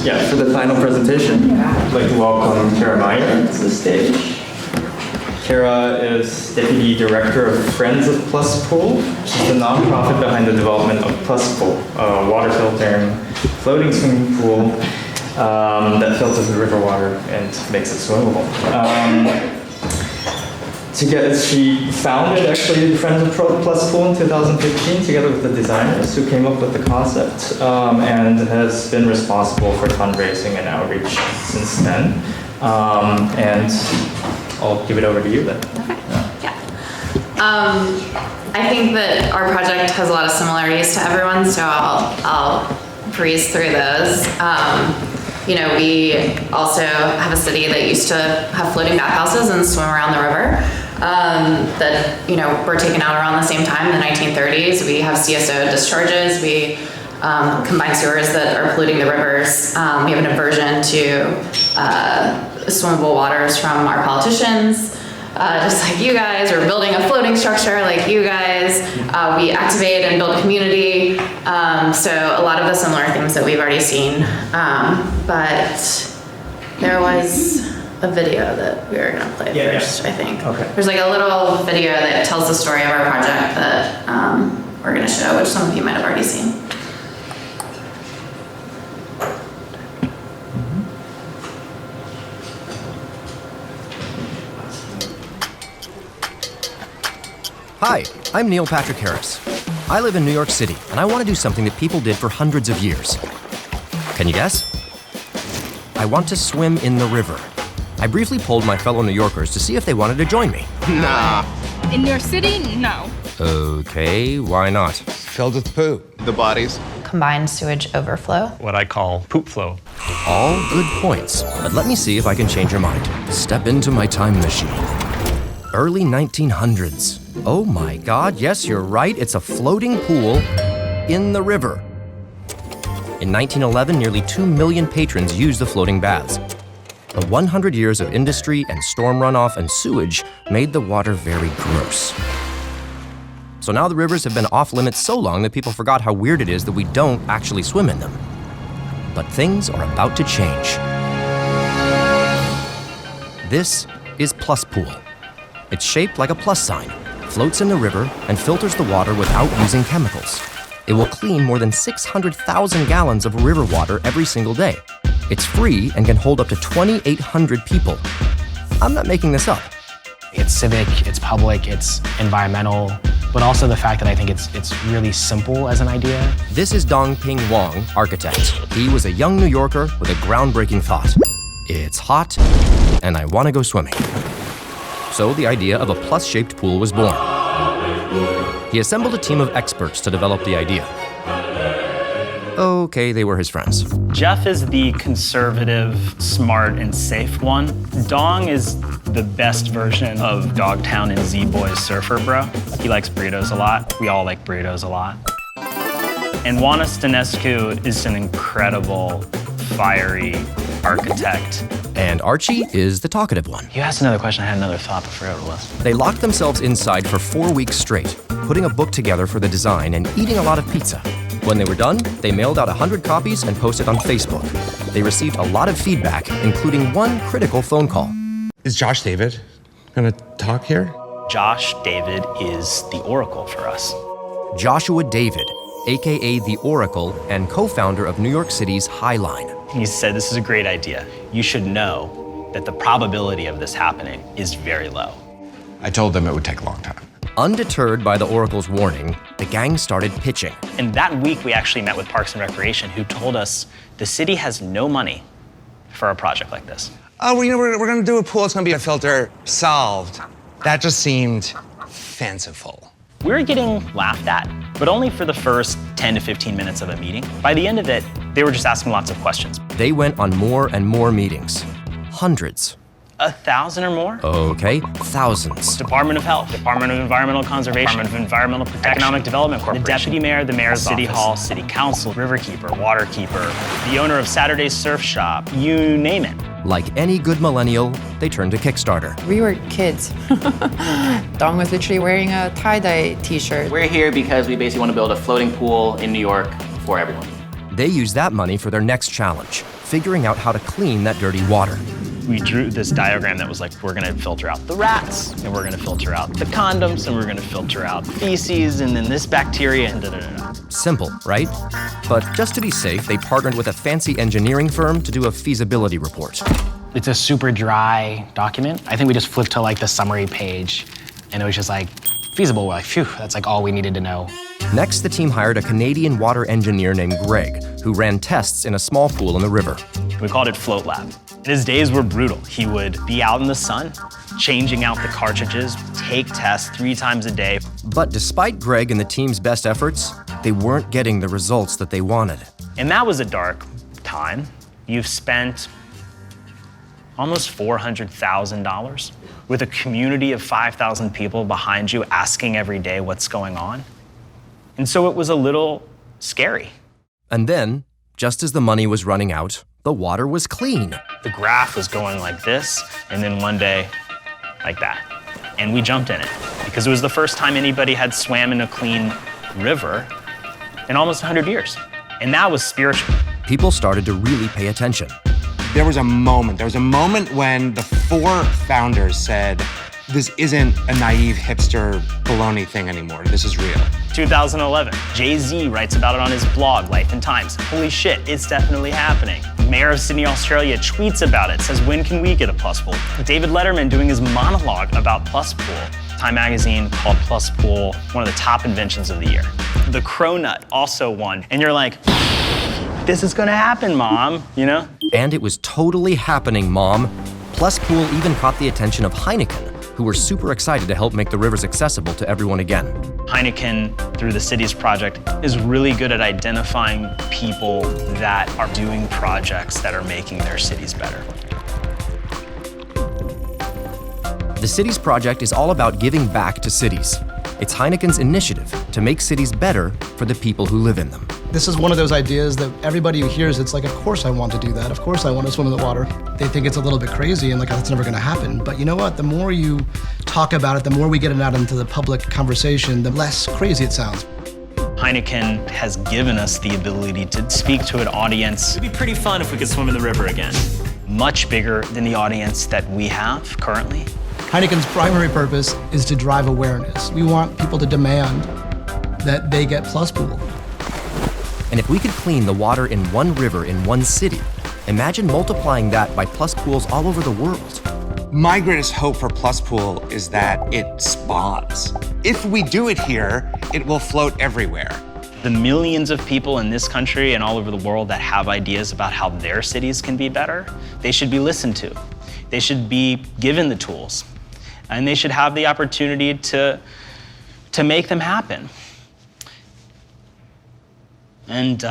yeah, for the final presentation, I'd like to welcome Kara Meyer to the stage. Kara is Deputy Director of Friends of Plus Pool, which is the nonprofit behind the development of Plus Pool, a water-filtering floating swimming pool that filters the river water and makes it swimmable. She founded actually the Friends of Plus Pool in 2015 together with the designers who came up with the concept and has been responsible for fundraising and outreach since then. And I'll give it over to you then. Okay. Yeah. I think that our project has a lot of similarities to everyone, so I'll breeze through those. We also have a city that used to have floating bathhouses and swim around the river that were taken out around the same time in the 1930s. We have CSO discharges. We combined sewers that are polluting the rivers. We have an aversion to swimmable waters from our politicians, just like you guys. We're building a floating structure like you guys. We activate and build community. So a lot of the similar things that we've already seen. But there was a video that we were going to play first, I think. Okay. There's like a little video that tells the story of our project that we're going to show, which some of you might have already seen. Hi, I'm Neil Patrick Harris. I live in New York City, and I want to do something that people did for hundreds of years. Can you guess? I want to swim in the river. I briefly polled my fellow New Yorkers to see if they wanted to join me. Nah. In your city, no. Okay, why not? Filled with poop. The bodies. Combined sewage overflow. What I call poop flow. All good points, but let me see if I can change your mind. Step into my time machine. Early 1900s. Oh my God, yes, you're right. It's a floating pool in the river. In 1911, nearly 2 million patrons used the floating baths. The 100 years of industry and storm runoff and sewage made the water very gross. So now the rivers have been off limits so long that people forgot how weird it is that we don't actually swim in them. But things are about to change. This is Plus Pool. It's shaped like a plus sign, floats in the river, and filters the water without using chemicals. It will clean more than 600,000 gallons of river water every single day. It's free and can hold up to 2,800 people. I'm not making this up. It's civic, it's public, it's environmental, but also the fact that I think it's really simple as an idea. This is Dong-Ping Wong, architect. He was a young New Yorker with a groundbreaking thought. It's hot, and I want to go swimming. So the idea of a plus-shaped pool was born. He assembled a team of experts to develop the idea. Okay, they were his friends. Jeff is the conservative, smart, and safe one. Dong is the best version of Dogtown and Z-Boy's surfer bro. He likes burritos a lot. We all like burritos a lot. And Juana Stănescu is an incredible, fiery architect. And Archie is the talkative one. You asked another question, I had another thought, but I forgot what it was. They locked themselves inside for 4 weeks straight, putting a book together for the design and eating a lot of pizza. When they were done, they mailed out 100 copies and posted on Facebook. They received a lot of feedback, including one critical phone call. Is Josh David gonna talk here? Josh David is the oracle for us. Joshua David, aka The Oracle and co-founder of New York City's High Line. He said, this is a great idea. You should know that the probability of this happening is very low. I told them it would take a long time. Undeterred by the Oracle's warning, the gang started pitching. And that week, we actually met with Parks and Recreation, who told us the city has no money for a project like this. Oh, we're gonna do a pool, it's gonna be a filter. Solved. That just seemed fanciful. We were getting laughed at, but only for the first 10 to 15 minutes of a meeting. By the end of it, they were just asking lots of questions. They went on more and more meetings. Hundreds. 1,000 or more? Okay, thousands. Department of Health, Department of Environmental Conservation, Department of Environmental Protection, Economic Development Corporation, the Deputy Mayor, the Mayor's City Office, Hall, City Council, Riverkeeper, Waterkeeper, the owner of Saturday's Surf Shop, you name it. Like any good millennial, they turned to Kickstarter. We were kids. Dong was literally wearing a tie-dye t-shirt. We're here because we basically want to build a floating pool in New York for everyone. They used that money for their next challenge, figuring out how to clean that dirty water. We drew this diagram that was like, we're gonna filter out the rats, and we're gonna filter out the condoms, and we're gonna filter out feces, and then this bacteria, and da-da-da-da. Simple, right? But just to be safe, they partnered with a fancy engineering firm to do a feasibility report. It's a super dry document. I think we just flipped to like the summary page, and it was just like, feasible. We're like, phew, that's like all we needed to know. Next, the team hired a Canadian water engineer named Greg, who ran tests in a small pool in the river. We called it Float Lab. And his days were brutal. He would be out in the sun, changing out the cartridges, take tests 3 times a day. But despite Greg and the team's best efforts, they weren't getting the results that they wanted. And that was a dark time. You've spent almost $400,000 with a community of 5,000 people behind you asking every day what's going on. And so it was a little scary. And then, just as the money was running out, the water was clean. The graph was going like this, and then one day, like that. And we jumped in it, because it was the first time anybody had swam in a clean river in almost 100 years. And that was spiritual. People started to really pay attention. There was a moment when the 4 founders said, this isn't a naive hipster baloney thing anymore. This is real. 2011, Jay-Z writes about it on his blog, Life and Times. Holy shit, it's definitely happening. Mayor of Sydney, Australia tweets about it, says, when can we get a plus pool? David Letterman doing his monologue about plus pool. Time magazine called plus pool one of the top inventions of the year. The Cronut also won. And you're like, this is gonna happen, Mom, you know? And it was totally happening, Mom. Plus Pool even caught the attention of Heineken, who were super excited to help make the rivers accessible to everyone again. Heineken, through the Cities Project, is really good at identifying people that are doing projects that are making their cities better. The Cities Project is all about giving back to cities. It's Heineken's initiative to make cities better for the people who live in them. This is one of those ideas that everybody who hears it's like, of course I want to do that. Of course I want to swim in the water. They think it's a little bit crazy and like, that's never going to happen. But you know what? The more you talk about it, the more we get it out into the public conversation, the less crazy it sounds. Heineken has given us the ability to speak to an audience. It'd be pretty fun if we could swim in the river again. Much bigger than the audience that we have currently. Heineken's primary purpose is to drive awareness. We want people to demand that they get Plus Pool. And if we could clean the water in one river in one city, imagine multiplying that by Plus Pools all over the world. My greatest hope for Plus Pool is that it spawns. If we do it here, it will float everywhere. The millions of people in this country and all over the world that have ideas about how their cities can be better, they should be listened to. They should be given the tools. And they should have the opportunity to make them happen. And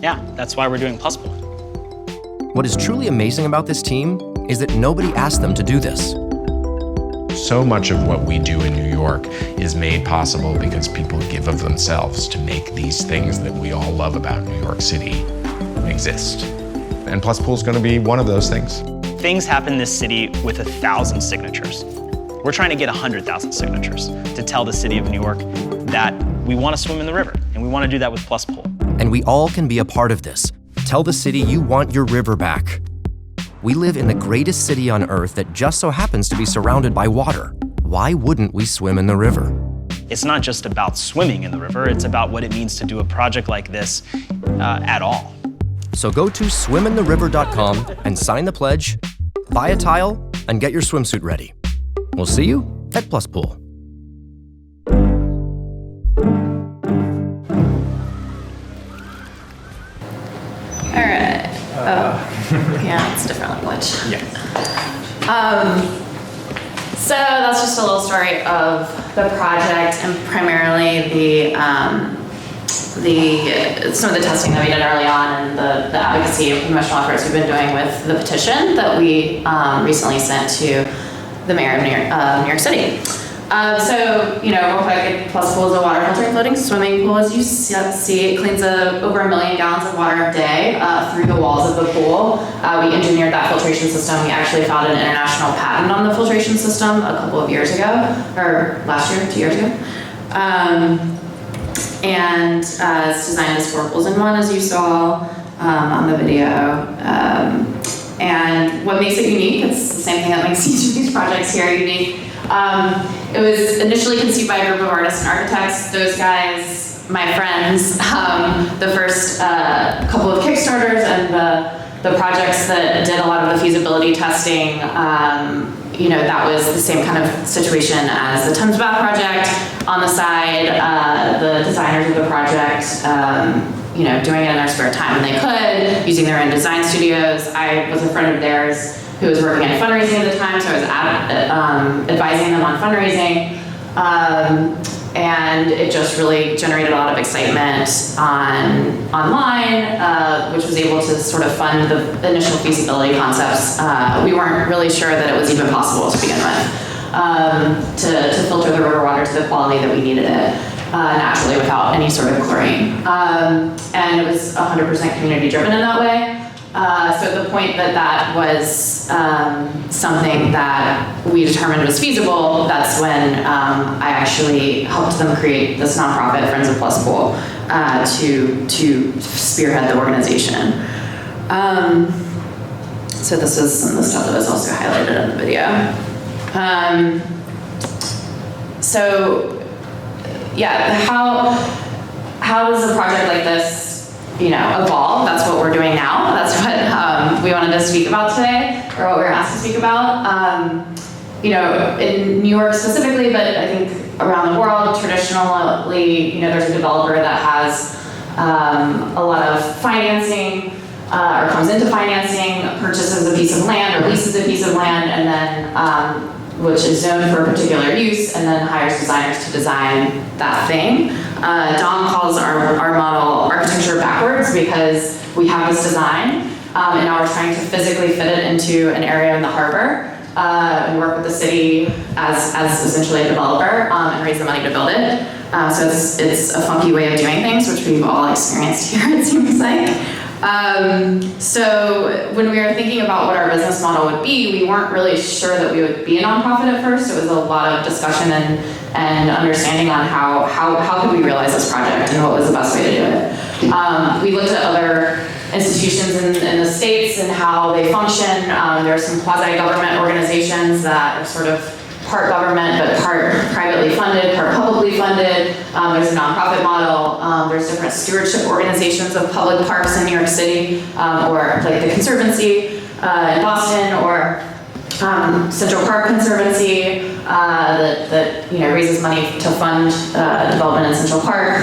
yeah, that's why we're doing Plus Pool. What is truly amazing about this team is that nobody asked them to do this. So much of what we do in New York is made possible because people give of themselves to make these things that we all love about New York City exist. And Plus Pool is going to be one of those things. Things happen in this city with 1,000 signatures. We're trying to get 100,000 signatures to tell the city of New York that we want to swim in the river, and we want to do that with Plus Pool. And we all can be a part of this. Tell the city you want your river back. We live in the greatest city on Earth that just so happens to be surrounded by water. Why wouldn't we swim in the river? It's not just about swimming in the river, it's about what it means to do a project like this at all. So go to swimintheriver.com and sign the pledge, buy a tile, and get your swimsuit ready. We'll see you at Plus Pool. All right. Yeah, it's different language. So that's just a little story of the project and primarily some of the testing that we did early on and the advocacy and promotional efforts we've been doing with the petition that we recently sent to the mayor of New York City. So, real quick, Plus Pool is a water filtering floating swimming pool. As you see, it cleans over 1 million gallons of water a day through the walls of the pool. We engineered that filtration system. We actually filed an international patent on the filtration system a couple of years ago, or last year, 2 years ago. and it's designed as 4 pools in one, as you saw on the video. And what makes it unique, it's the same thing that makes each of these projects here unique. It was initially conceived by a group of artists and architects. Those guys, my friends, the first couple of Kickstarters and the projects that did a lot of the feasibility testing, that was the same kind of situation as the Thames Bath project. On the side, the designers of the project, doing it in their spare time when they could, using their own design studios. I was a friend of theirs who was working in fundraising at the time, so I was advising them on fundraising. And it just really generated a lot of excitement online, which was able to sort of fund the initial feasibility concepts. We weren't really sure that it was even possible to begin with, to filter the river water to the quality that we needed it naturally without any sort of chlorine. And it was 100% community driven in that way. So at the point that was something that we determined was feasible, that's when I actually helped them create this nonprofit, Friends of Plus Pool, to spearhead the organization. So this is some of the stuff that was also highlighted in the video. How does a project like this evolve? That's what we're doing now. That's what we wanted to speak about today, or what we were asked to speak about. In New York specifically, but I think around the world, traditionally, there's a developer that has a lot of financing, or comes into financing, purchases a piece of land or leases a piece of land, and then which is zoned for a particular use, and then hires designers to design that thing. Dong calls our model architecture backwards, because we have this design, and now we're trying to physically fit it into an area in the harbor, and work with the city as essentially a developer, and raise the money to build it. So it's a funky way of doing things, which we've all experienced here, it seems like. So when we were thinking about what our business model would be, we weren't really sure that we would be a nonprofit at first. It was a lot of discussion and understanding on how could we realize this project and what was the best way to do it. We looked at other institutions in the States and how they function. There are some quasi-government organizations that are sort of part government, but part privately funded, part publicly funded. There's a nonprofit model. There's different stewardship organizations of public parks in New York City, or like the Conservancy in Boston, or Central Park Conservancy that raises money to fund development in Central Park.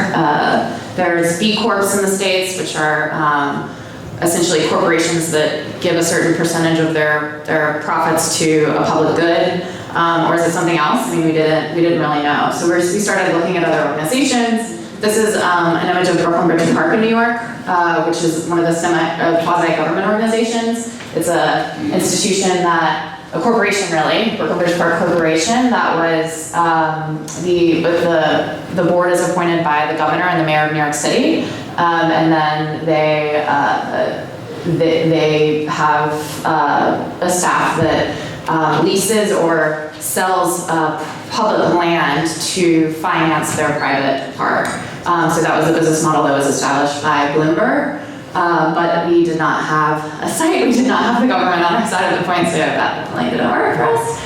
There's B Corps in the States, which are essentially corporations that give a certain percentage of their profits to a public good. Or is it something else? I mean, we didn't really know. So we started looking at other organizations. This is an image of Brooklyn Bridge and Park in New York, which is one of the quasi-government organizations. It's an institution a corporation really, Brooklyn Bridge Park Corporation, that was the board is appointed by the governor and the mayor of New York City, and then they have a staff that leases or sells public land to finance their private park. So that was the business model that was established by Bloomberg. But we did not have a site, we did not have the government on our side of the point, so that definitely didn't work for us.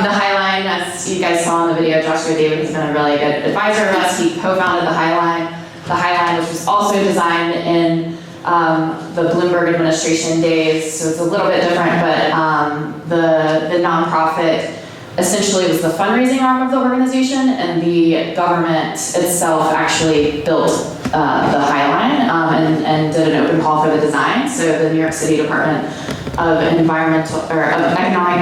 The Highline, as you guys saw in the video, Joshua David has been a really good advisor of us. He co-founded the Highline. The Highline, which was also designed in the Bloomberg administration days, so it's a little bit different, but the nonprofit essentially was the fundraising arm of the organization, and the government itself actually built the Highline and did an open call for the design. So the New York City Department of Economic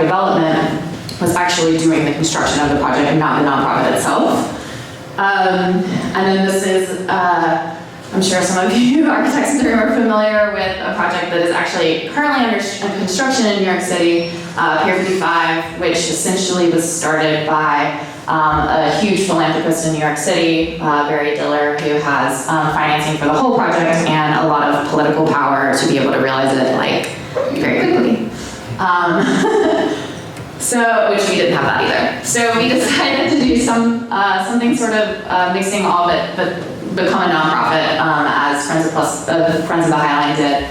Development was actually doing the construction of the project and not the nonprofit itself. And then this is, I'm sure some of you architects in the room are familiar with a project that is actually currently under construction in New York City, Pier 55, which essentially was started by a huge philanthropist in New York City, Barry Diller, who has financing for the whole project and a lot of political power to be able to realize it like very quickly. So, which we didn't have that either. So we decided to do something sort of mixing all of it, but become a nonprofit as Friends of the Highline did.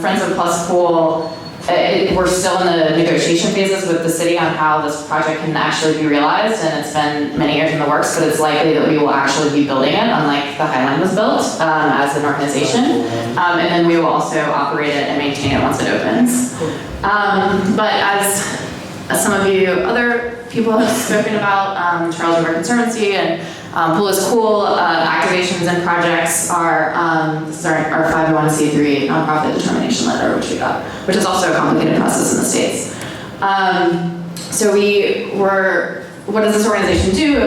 Friends of Plus Pool, we're still in the negotiation phases with the city on how this project can actually be realized, and it's been many years in the works, but it's likely that we will actually be building it, unlike the Highline was built as an organization. And then we will also operate it and maintain it once it opens. But as some of you other people have spoken about, Charles River Conservancy and Pool is Cool activations and projects are this is our 501c3 nonprofit determination letter, which we got, which is also a complicated process in the States. So what does this organization do?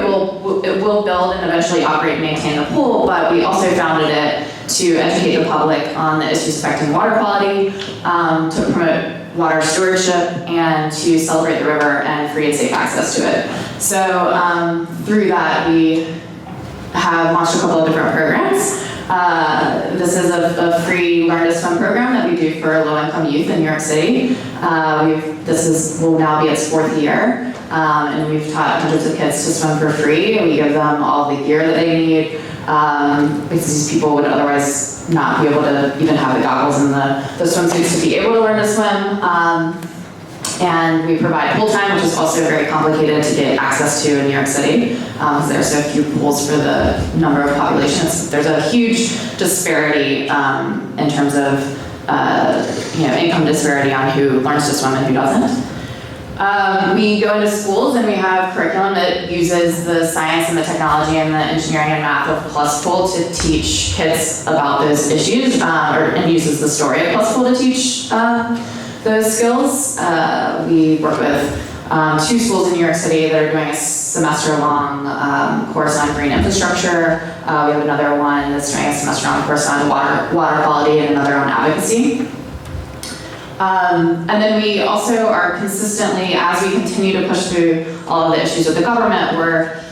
It will build and eventually operate and maintain the pool, but we also founded it to educate the public on the issues affecting water quality, to promote water stewardship, and to celebrate the river and free and safe access to it. So through that, we have launched a couple of different programs. This is a free Learn to Swim program that we do for low-income youth in New York City. Will now be its 4th year, and we've taught hundreds of kids to swim for free. We give them all the gear that they need, because these people would otherwise not be able to even have the goggles and the swimsuits to be able to learn to swim. And we provide pool time, which is also very complicated to get access to in New York City, because there are so few pools for the number of populations. There's a huge disparity in terms of income disparity on who learns to swim and who doesn't. We go into schools and we have curriculum that uses the science and the technology and the engineering and math of Plus Pool to teach kids about those issues, and uses the story of Plus Pool to teach those skills. We work with 2 schools in New York City that are doing a semester-long course on green infrastructure. We have another one that's doing a semester-long course on water quality, and another on advocacy. And then we also are consistently, as we continue to push through all of the issues with the government, we're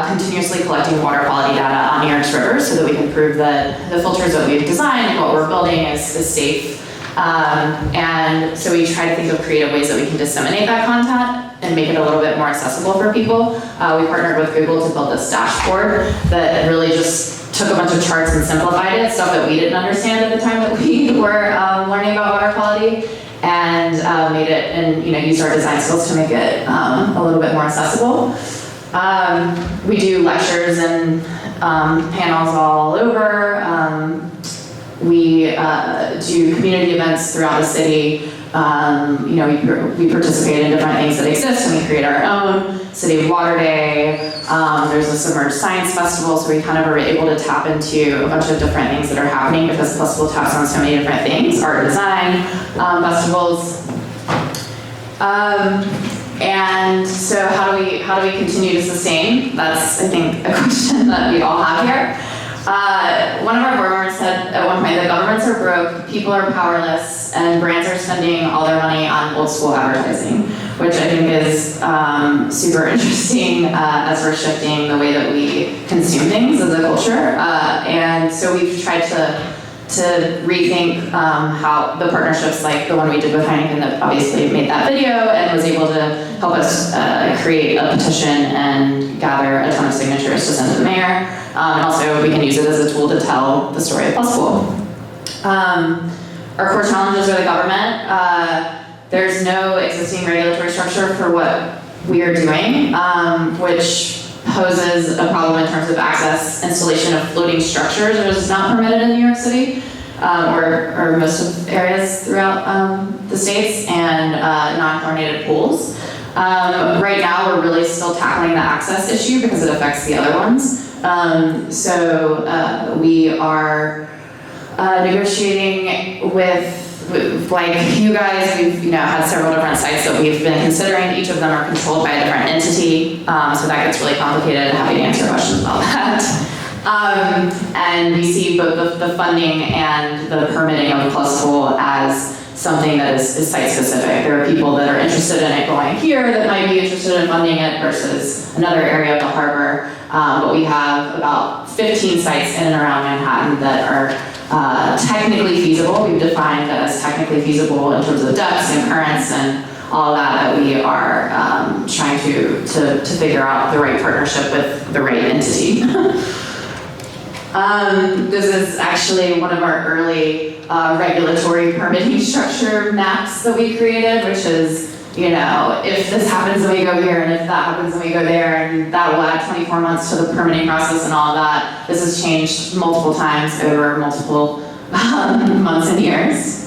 continuously collecting water quality data on New York's rivers so that we can prove that the filters that we've designed and what we're building is safe. And so we try to think of creative ways that we can disseminate that content and make it a little bit more accessible for people. We partnered with Google to build this dashboard that really just took a bunch of charts and simplified it, stuff that we didn't understand at the time that we were learning about water quality, and made it, and used our design skills to make it a little bit more accessible. We do lectures and panels all over. We do community events throughout the city. We participate in different things that exist, and we create our own City of Water Day. There's a Submerged Science Festival, so we kind of are able to tap into a bunch of different things that are happening because Plus Pool taps on so many different things, art and design, festivals. And so how do we continue to sustain? That's, I think, a question that we all have here. One of our board members said at one point that governments are broke, people are powerless, and brands are spending all their money on old school advertising, which I think is super interesting as we're shifting the way that we consume things as a culture. And so we've tried to rethink how the partnerships like the one we did with Heineken that obviously made that video and was able to help us create a petition and gather a ton of signatures to send to the mayor. And also we can use it as a tool to tell the story of Plus Pool. Our core challenges are the government. There's no existing regulatory structure for what we are doing, which poses a problem in terms of access. Installation of floating structures is not permitted in New York City, or most of areas throughout the states, and non-chlorinated pools. Right now, we're really still tackling the access issue because it affects the other ones. So we are negotiating with like you guys. We've had several different sites that we've been considering. Each of them are controlled by a different entity, so that gets really complicated. Happy to answer questions about that. And we see both the funding and the permitting of the Plus Pool as something that is site specific. There are people that are interested in it going here that might be interested in funding it versus another area of the harbor. But we have about 15 sites in and around Manhattan that are technically feasible. We've defined that as technically feasible in terms of depths and currents and all of that we are trying to figure out the right partnership with the right entity. This is actually one of our early regulatory permitting structure maps that we created, which is, if this happens and we go here, and if that happens and we go there, and that will add 24 months to the permitting process and all of that. This has changed multiple times over multiple months and years.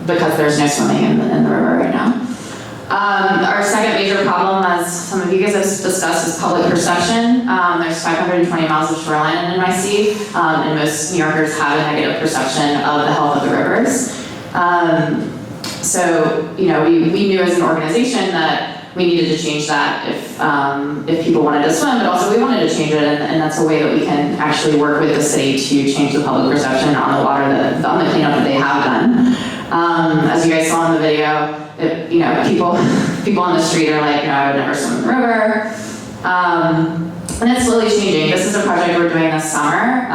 Because there's no swimming in the river right now. Our second major problem, as some of you guys have discussed, is public perception. There's 520 miles of shoreline in NYC, and most New Yorkers have a negative perception of the health of the rivers. So, we knew as an organization that we needed to change that if people wanted to swim, but also we wanted to change it, and that's a way that we can actually work with the city to change the public perception on the water, on the cleanup that they have done. As you guys saw in the video, people on the street are like, I would never swim in the river. And it's slowly changing. This is a project we're doing this summer,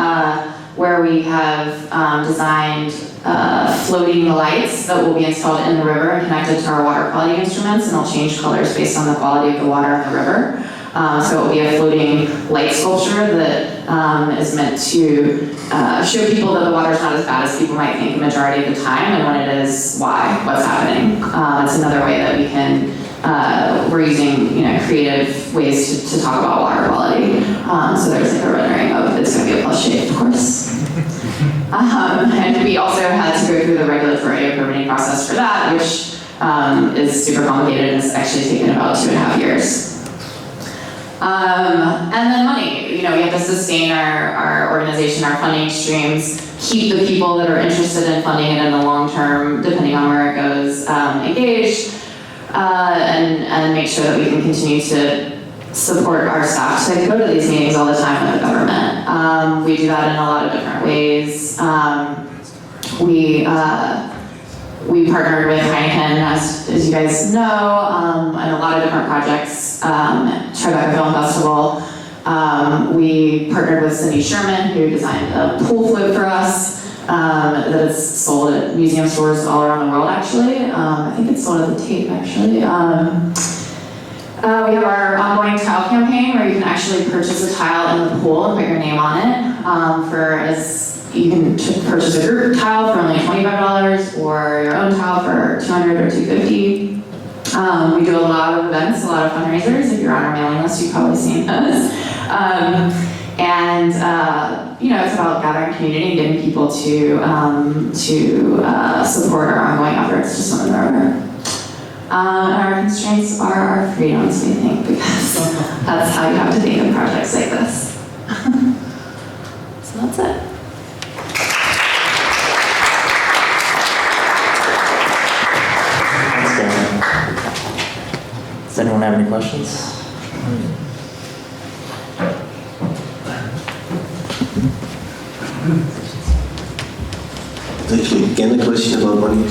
where we have designed floating lights that will be installed in the river and connected to our water quality instruments, and they'll change colors based on the quality of the water in the river. So it will be a floating light sculpture that is meant to show people that the water's not as bad as people might think the majority of the time, and when it is, what's happening. It's another way that we can, we're using creative ways to talk about water quality. So there's like a rendering of, it's going to be a plus shade, of course. And we also had to go through the regulatory permitting process for that, which is super complicated, and it's actually taken about 2.5 years. And then money, we have to sustain our organization, our funding streams, keep the people that are interested in funding it in the long term, depending on where it goes, engaged, and make sure that we can continue to support our staff to go to these meetings all the time with the government. We do that in a lot of different ways. We partnered with Heineken, as you guys know, in a lot of different projects. Tribeca Film Festival. We partnered with Cindy Sherman, who designed a pool float for us that is sold at museum stores all around the world, actually. I think it's sold at the Tate, actually. We have our ongoing tile campaign, where you can actually purchase a tile in the pool and put your name on it. You can purchase a group tile for only $25, or your own tile for $200 or $250. We do a lot of events, a lot of fundraisers. If you're on our mailing list, you've probably seen those. It's about gathering community and getting people to support our ongoing efforts to swim in the river. Our constraints are our freedoms, we think, because that's how you have to think of projects like this. So that's it. Does anyone have any questions? Actually, again, a question about money.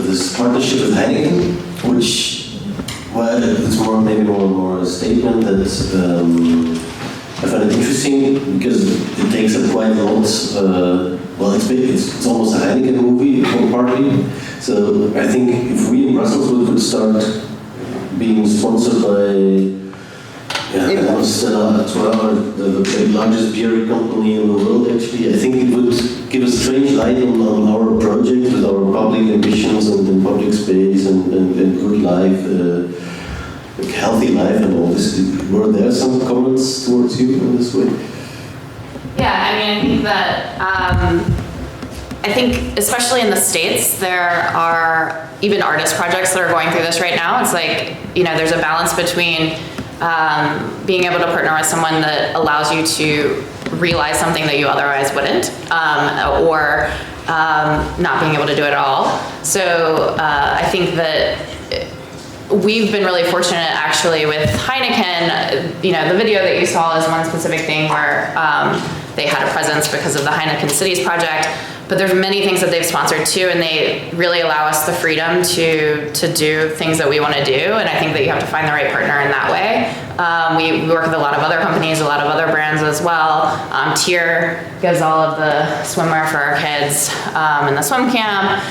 This partnership with Heineken, which, it's maybe more a statement that I find it interesting because it takes up quite a lot. It's almost a Heineken movie partly. So I think if we in Brussels could start being sponsored by Stella, the largest beer company in the world, actually, I think it would give a strange light on our project with our public ambitions and public space and good life, healthy life and all this. Were there some comments towards you in this way? Yeah, I think that, I think especially in the States, there are even artist projects that are going through this right now. It's like, there's a balance between being able to partner with someone that allows you to realize something that you otherwise wouldn't, or not being able to do it at all. So I think that we've been really fortunate actually with Heineken. The video that you saw is one specific thing where they had a presence because of the Heineken Cities project. But there's many things that they've sponsored too, and they really allow us the freedom to do things that we want to do. And I think that you have to find the right partner in that way. We work with a lot of other companies, a lot of other brands as well. Tier gives all of the swimwear for our kids in the swim camp.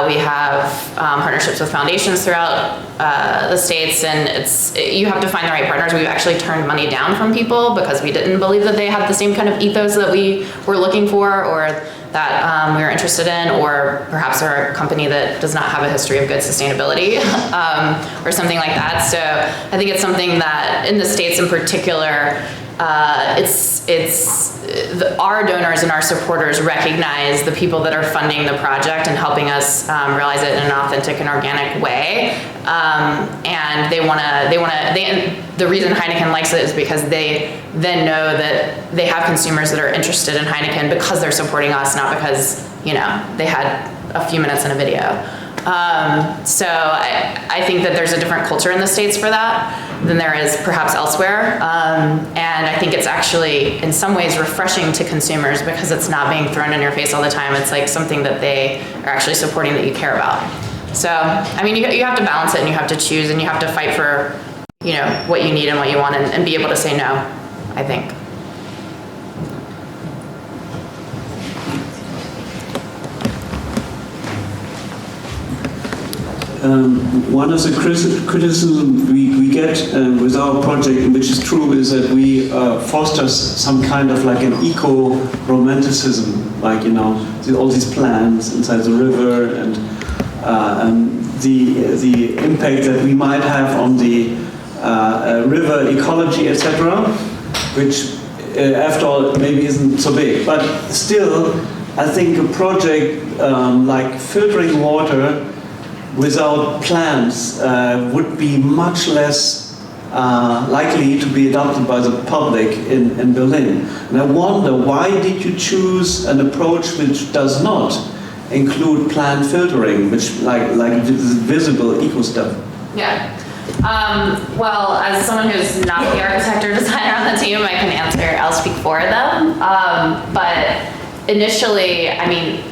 We have partnerships with foundations throughout the States, and you have to find the right partners. We've actually turned money down from people because we didn't believe that they had the same kind of ethos that we were looking for, or that we were interested in, or perhaps are a company that does not have a history of good sustainability, or something like that. So I think it's something that in the States in particular, our donors and our supporters recognize the people that are funding the project and helping us realize it in an authentic and organic way. And the reason Heineken likes it is because they then know that they have consumers that are interested in Heineken because they're supporting us, not because, they had a few minutes in a video. So I think that there's a different culture in the States for that than there is perhaps elsewhere. And I think it's actually in some ways refreshing to consumers because it's not being thrown in your face all the time. It's like something that they are actually supporting that you care about. So, I mean, you have to balance it and you have to choose and you have to fight for, what you need and what you want and be able to say no, I think. One of the criticisms we get with our project, which is true, is that we foster some kind of like an eco-romanticism, like, all these plants inside the river and the impact that we might have on the river ecology, etc., which after all maybe isn't so big. But still, I think a project like filtering water without plants would be much less likely to be adopted by the public in Berlin. And I wonder, why did you choose an approach which does not include plant filtering, which like this visible eco stuff? Yeah. Well, as someone who's not the architect or designer on the team, I can answer, I'll speak for them. But initially, I mean,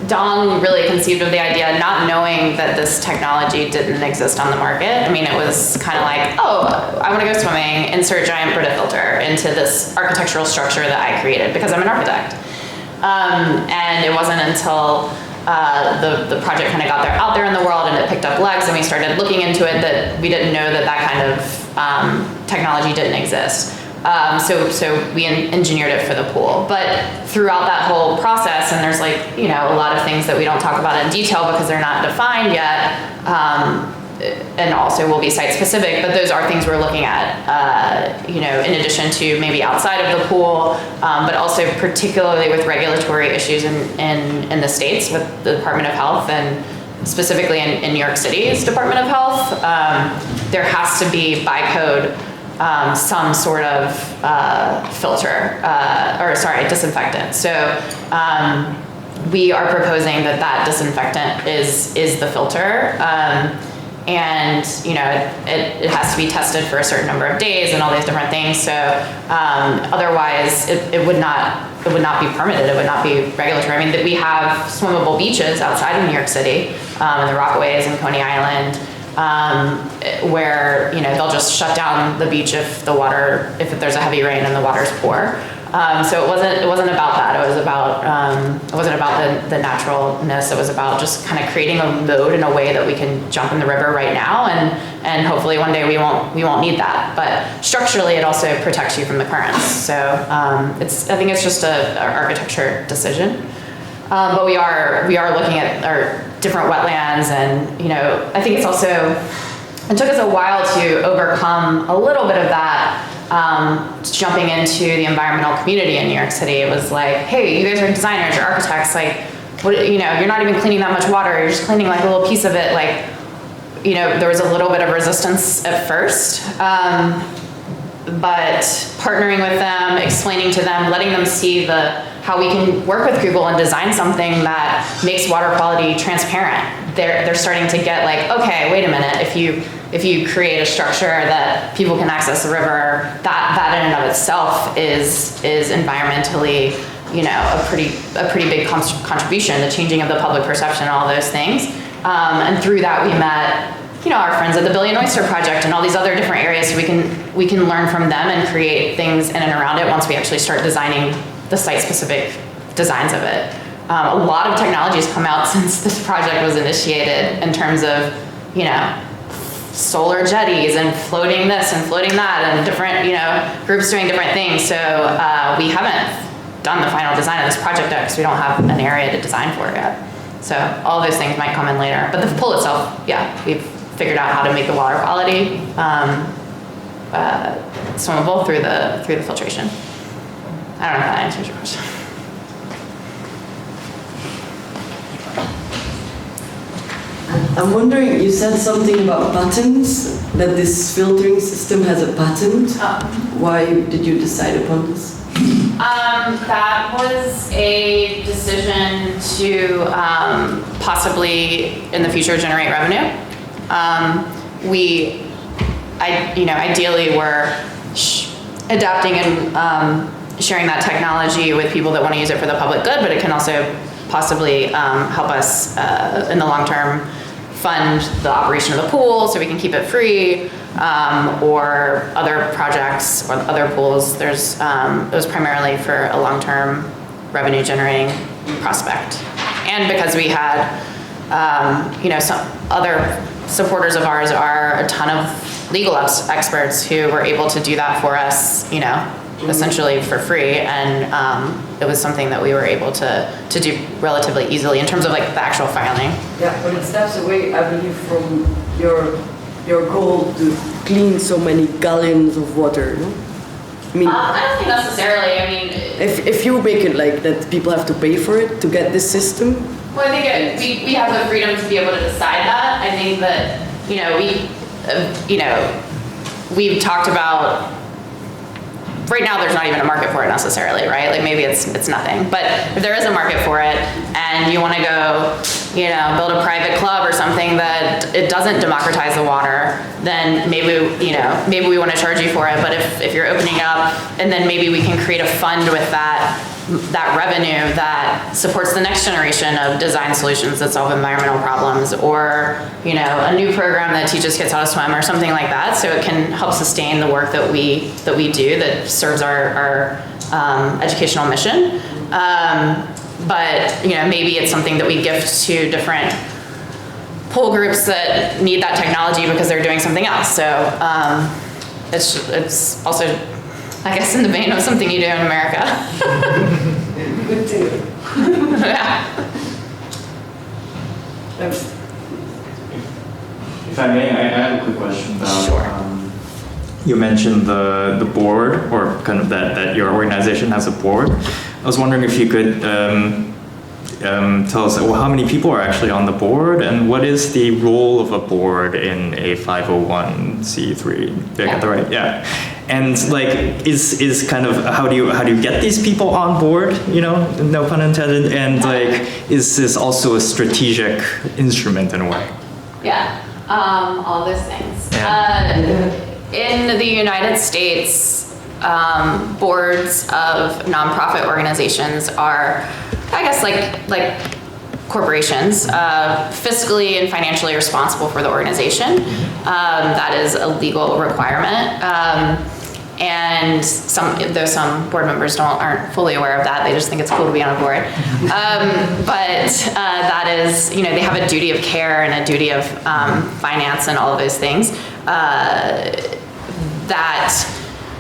Dong really conceived of the idea not knowing that this technology didn't exist on the market. I mean, it was kind of like, oh, I want to go swimming, insert giant Brita filter into this architectural structure that I created because I'm an architect. And it wasn't until the project kind of got out there in the world and it picked up legs and we started looking into it that we didn't know that kind of technology didn't exist. So we engineered it for the pool. But throughout that whole process, and there's a lot of things that we don't talk about in detail because they're not defined yet, and also will be site specific, but those are things we're looking at, in addition to maybe outside of the pool, but also particularly with regulatory issues in the States with the Department of Health and specifically in New York City's Department of Health. There has to be by code some sort of disinfectant. So we are proposing that disinfectant is the filter. And it has to be tested for a certain number of days and all these different things. So otherwise it would not be permitted. It would not be regulatory. I mean, we have swimmable beaches outside of New York City, in the Rockaways and Coney Island, where they'll just shut down the beach if there's a heavy rain and the water's poor. So it wasn't about that. It wasn't about the naturalness. It was about just kind of creating a mode in a way that we can jump in the river right now, and hopefully one day we won't need that. But structurally, it also protects you from the currents. So I think it's just an architecture decision. But we are looking at our different wetlands, and I think it took us a while to overcome a little bit of that. Jumping into the environmental community in New York City, it was like, hey, you guys are designers, you're architects, you're not even cleaning that much water, you're just cleaning a little piece of it. There was a little bit of resistance at first, but partnering with them, explaining to them, letting them see how we can work with Google and design something that makes water quality transparent. They're starting to get okay, wait a minute, if you create a structure that people can access the river, that in and of itself is environmentally, a pretty big contribution, the changing of the public perception and all those things. And through that we met our friends at the Billion Oyster Project and all these other different areas, so we can learn from them and create things in and around it once we actually start designing the site-specific designs of it. A lot of technology has come out since this project was initiated in terms of, solar jetties and floating this and floating that and different, groups doing different things. So we haven't done the final design of this project yet because we don't have an area to design for it yet. So all those things might come in later. But the pool itself, we've figured out how to make the water quality swimmable through the filtration. I don't know if that answers your question. I'm wondering, you said something about patents, that this filtering system has a patent. Why did you decide upon this? That was a decision to possibly in the future generate revenue. Ideally we're adapting and sharing that technology with people that want to use it for the public good, but it can also possibly help us in the long term fund the operation of the pool so we can keep it free, or other projects or other pools. It was primarily for a long-term revenue generating prospect. And because we had, some other supporters of ours are a ton of legal experts who were able to do that for us, essentially for free. And it was something that we were able to do relatively easily in terms of like the actual filing. Yeah, but it steps away, I believe, from your goal to clean so many gallons of water, no? I don't think necessarily. I mean, if you make it like that, people have to pay for it to get this system. Well, I think we have the freedom to be able to decide that. I think that we've talked about. Right now, there's not even a market for it necessarily, right? Like maybe it's nothing. But if there is a market for it, and you want to go, build a private club or something that it doesn't democratize the water, then maybe we want to charge you for it. But if you're opening up, and then maybe we can create a fund with that revenue that supports the next generation of design solutions that solve environmental problems, or a new program that teaches kids how to swim or something like that, so it can help sustain the work that we do that serves our educational mission. But maybe it's something that we gift to different pool groups that need that technology because they're doing something else. So it's also, I guess, in the vein of something you do in America. Good to know. Yeah. If I may, I have a quick question about. Sure. You mentioned the board, or kind of that your organization has a board. I was wondering if you could tell us, how many people are actually on the board, and what is the role of a board in a 501c3? Did I get that right? Yeah. And like, is kind of how do you get these people on board? No pun intended. And like, is this also a strategic instrument in a way? Yeah. All those things. Yeah. In the United States, boards of nonprofit organizations are, I guess, like corporations, fiscally and financially responsible for the organization. That is a legal requirement. And though some board members aren't fully aware of that, they just think it's cool to be on a board. But that is, they have a duty of care and a duty of finance and all of those things. That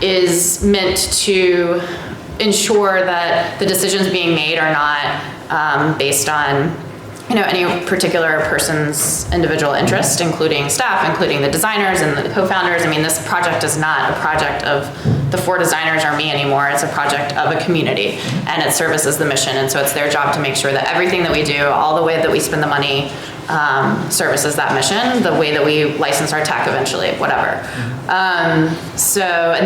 is meant to ensure that the decisions being made are not based on any particular person's individual interest, including staff, including the designers and the co-founders. I mean, this project is not a project of the 4 designers or me anymore. It's a project of a community, and it services the mission. And so it's their job to make sure that everything that we do, all the way that we spend the money, services that mission, the way that we license our tech eventually, whatever. And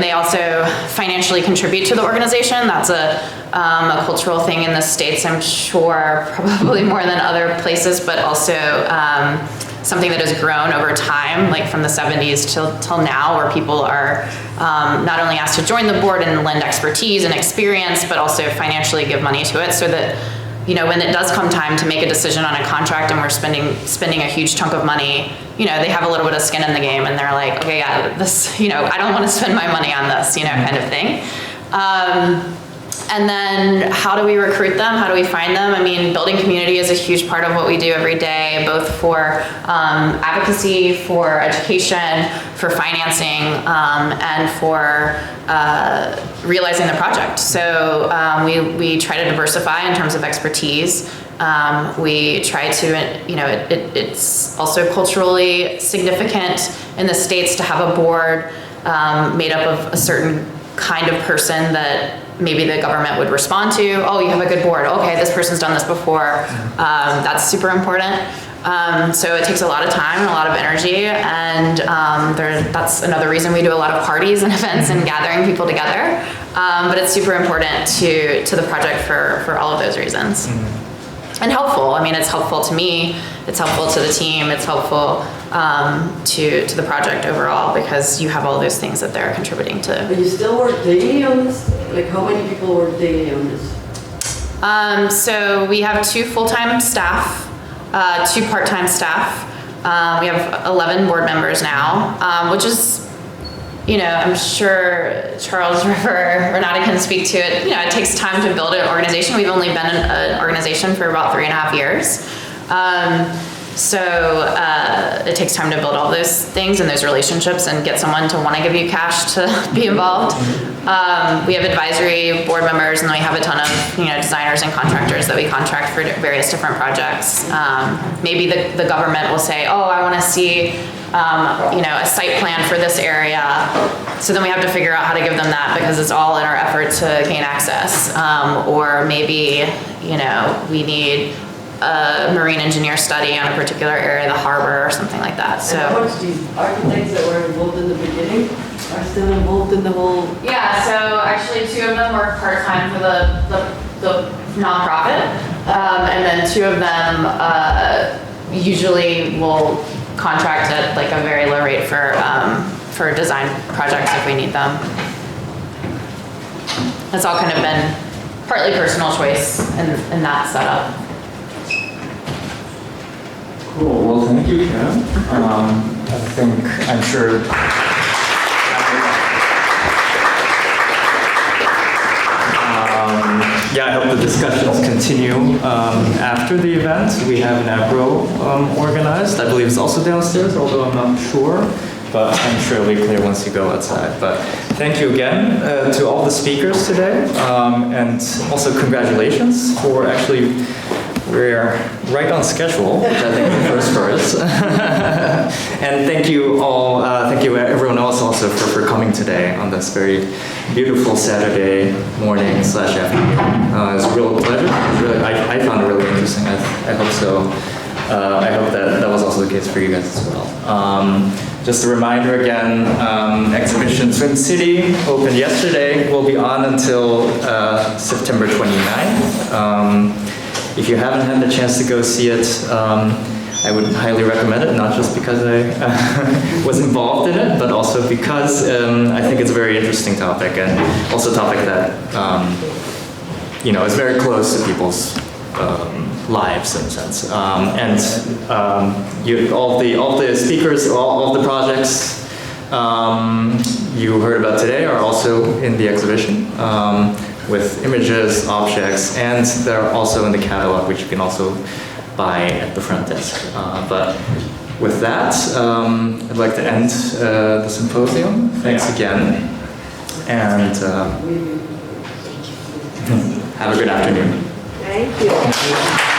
they also financially contribute to the organization. That's a cultural thing in the States, I'm sure, probably more than other places, but also something that has grown over time, like from the 70s till now, where people are not only asked to join the board and lend expertise and experience, but also financially give money to it, so that when it does come time to make a decision on a contract and we're spending a huge chunk of money, they have a little bit of skin in the game and they're like, okay, yeah, this, I don't want to spend my money on this, kind of thing. And then how do we recruit them? How do we find them? I mean, building community is a huge part of what we do every day, both for advocacy, for education, for financing, and for realizing the project. So we try to diversify in terms of expertise. We try to, it's also culturally significant in the States to have a board made up of a certain kind of person that maybe the government would respond to. Oh, you have a good board. Okay, this person's done this before. That's super important. So it takes a lot of time and a lot of energy, and that's another reason we do a lot of parties and events and gathering people together. But it's super important to the project for all of those reasons. And helpful. I mean, it's helpful to me, it's helpful to the team, it's helpful to the project overall, because you have all those things that they're contributing to. But you still work daily on this? Like, how many people work daily on this? So we have 2 full-time staff, 2 part-time staff. We have 11 board members now, which is, I'm sure Charles River Renata can speak to it. It takes time to build an organization. We've only been an organization for about 3.5 years. So it takes time to build all those things and those relationships and get someone to want to give you cash to be involved. We have advisory board members, and then we have a ton of designers and contractors that we contract for various different projects. Maybe the government will say, oh, I want to see a site plan for this area. So then we have to figure out how to give them that, because it's all in our effort to gain access. Or maybe, we need a marine engineer study on a particular area, the harbor or something like that. So. And how much these architects that were involved in the beginning are still involved in the whole? Yeah, so actually 2 of them work part-time for the nonprofit. And then 2 of them usually will contract at like a very low rate for design projects if we need them. It's all kind of been partly personal choice in that setup. Cool. Well, thank you, Karen. I'm sure. I hope the discussions continue after the event. We have an apro organized. I believe it's also downstairs, although I'm not sure. But I'm sure it'll be clear once you go outside. But thank you again to all the speakers today. And also congratulations for actually, we're right on schedule, which I think is first for us. And thank you all, thank you everyone else also for coming today on this very beautiful Saturday morning / afternoon. It's a real pleasure. I found it really interesting. I hope so. I hope that was also the case for you guys as well. Just a reminder again, exhibition Twin City opened yesterday, will be on until September 29th. If you haven't had the chance to go see it, I would highly recommend it, not just because I was involved in it, but also because I think it's a very interesting topic, and also a topic that is very close to people's lives in a sense. All the speakers, all the projects you heard about today are also in the exhibition. With images, objects, and they're also in the catalog, which you can also buy at the front desk. But with that, I'd like to end the symposium. Thanks again, and have a good afternoon. Thank you.